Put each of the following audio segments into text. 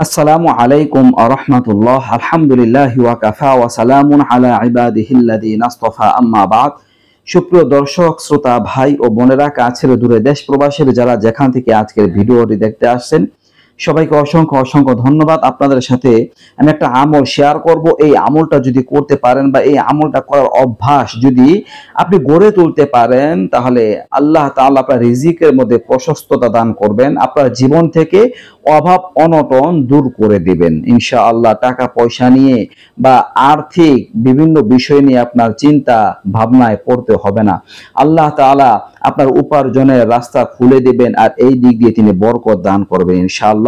আসসালামু আলাইকুম ওয়া রাহমাতুল্লাহ। আলহামদুলিল্লাহি ওয়া কাফা ওয়া সালামুন আলা ইবাদিহিল্লাযিনা ইসতাফা, আম্মা বা'দ। সুপ্রিয় দর্শক শ্রোতা ভাই ও বোনেরা, কাছের দূরে দেশ প্রবাসের যারা যেখান থেকে আজকের ভিডিওটি দেখতে আসছেন, সবাইকে অসংখ্য অসংখ্য ধন্যবাদ। আপনাদের সাথে আমি একটা আমল শেয়ার করব। এই আমলটা যদি করতে পারেন বা এই আমলটা করার অভ্যাস যদি আপনি গড়ে তুলতে পারেন, তাহলে আল্লাহ তাআলা আপনার রিজিকের মধ্যে প্রশস্ততা দান করবেন, আপনার জীবন থেকে অভাব অনটন দূর করে দিবেন ইনশাআল্লাহ। টাকা পয়সা নিয়ে বা আর্থিক বিভিন্ন বিষয় নিয়ে আপনার চিন্তা ভাবনায় পড়তে হবে না। আল্লাহ তাআলা আপনার উপার্জনের রাস্তা খুলে দিবেন আর এই দিক দিয়ে তিনি বরকত দান করবেন ইনশাআল্লাহ।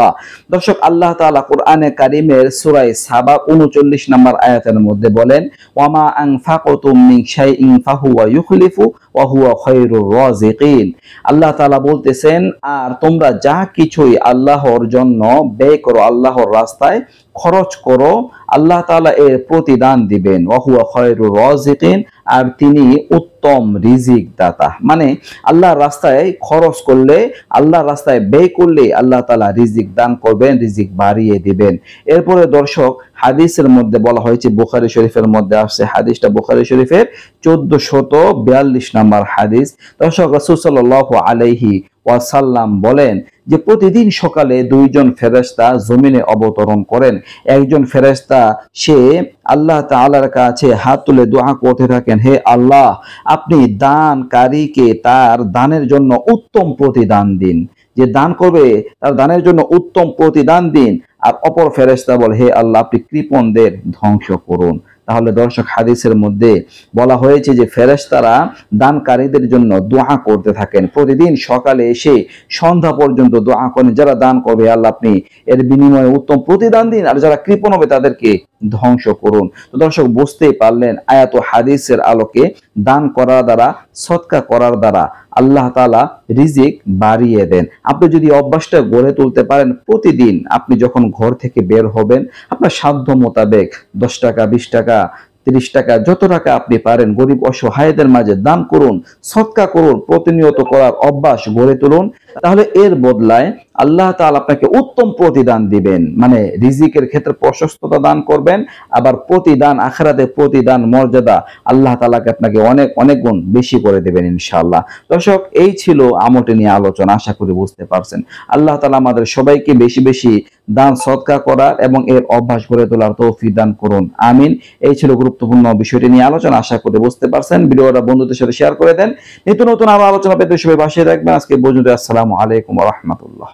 দর্শক, আল্লাহ তাআলা কোরআনে কারিমের সূরা সাবা 39 নম্বর আয়াতের মধ্যে বলেন, ওয়ামা আনফাকতুম মিন শাইইন ফাহুয়া ইউখলিফু ওয়া হুয়া খায়রুর রাযিকিন। আল্লাহ তাআলা বলতেছেন, আর তোমরা যা কিছুই আল্লাহর জন্য ব্যয় করো, আল্লাহর রাস্তায় খরচ করো, আল্লাহ তাআলা এর প্রতিদান দিবেন। ওয়া হুয়া খায়রুর রাযিকিন, আর তিনি উত্তম রিজিক দাতা। মানে আল্লাহর রাস্তায় খরচ করলে, আল্লাহর রাস্তায় ব্যয় করলে আল্লাহ তাআলা রিজিক দান করবেন, রিজিক বাড়িয়ে দিবেন। এরপরে দর্শক, হাদিসের মধ্যে বলা হয়েছে, বুখারী শরীফের মধ্যে আসছে, হাদিসটা বুখারী শরীফের 1442 নম্বর হাদিস। দর্শক, রাসূল সাল্লাল্লাহু আলাইহি ওয়াসাল্লাম বলেন যে প্রতিদিন সকালে দুইজন ফেরেশতা জমিনে অবতরণ করেন। একজন ফেরেশতা সে আল্লাহ তাআলার কাছে হাত তুলে দোয়া করতে থাকেন, হে আল্লাহ, আপনি দানকারীকে তার দানের জন্য উত্তম প্রতিদান দিন, যে দান করবে তার দানের জন্য উত্তম প্রতিদান দিন। আর অপর ফেরেশতা বলে, হে আল্লাহ, আপনি কৃপণদের ধ্বংস করুন। তাহলে দর্শক, হাদিসের মধ্যে বলা হয়েছে যে ফেরেশতারা দানকারীদের জন্য দোয়া করতে থাকেন। প্রতিদিন সকালে এসে সন্ধ্যা পর্যন্ত দোয়া করেন, যারা দান করবে আল্লাহ আপনি এর বিনিময়ে উত্তম প্রতিদান দিন, আর যারা কৃপণ হবে তাদেরকে ধ্বংস করুন। তো দর্শক, বুঝতেই পারলেন আয়াত ও হাদিসের আলোকে দান করার দ্বারা, সদকা করার দ্বারা আল্লাহ তাআলা রিজিক বাড়িয়ে দেন। আপনি যদি অভ্যাসটা গড়ে তুলতে পারেন, প্রতিদিন আপনি যখন ঘর থেকে বের হবেন, আপনার সাধ্য মোতাবেক 10 টাকা, 20 টাকা, 30 টাকা, যত টাকা আপনি পারেন গরিব অসহায়দের মাঝে দান করুন, সদকা করুন, প্রতিনিয়ত করার অভ্যাস গড়ে তুলুন। তাহলে এর বদলায় আল্লাহ তাআলা আপনাকে উত্তম প্রতিদান দিবেন। মানে রিজিকের ক্ষেত্রে প্রশস্ততা দান করবেন, আবার প্রতিদান, আখিরাতে প্রতিদান মর্যাদা আল্লাহ তাআলাকে আপনাকে অনেক অনেক গুণ বেশি করে দেবেন ইনশাআল্লাহ। দর্শক, এই ছিল আমলটি নিয়ে আলোচনা, আশা করি বুঝতে পারছেন। আল্লাহ তাআলা আমাদের সবাইকে বেশি বেশি দান সদকা করার এবং এর অভ্যাস গড়ে তোলার তৌফিক দান করুন, আমিন। এই ছিল গুরুত্বপূর্ণ বিষয়টি নিয়ে আলোচনা, আশা করি বুঝতে পারছেন। ভিডিওটা বন্ধুদের সাথে শেয়ার করে দেন। নিত্য নতুন আরো আলোচনা পেতে সবাই পাশে রাখবেন। আজকে পর্যন্ত, আসসালামু আলাইকুম ওয়া রাহমাতুল্লাহ।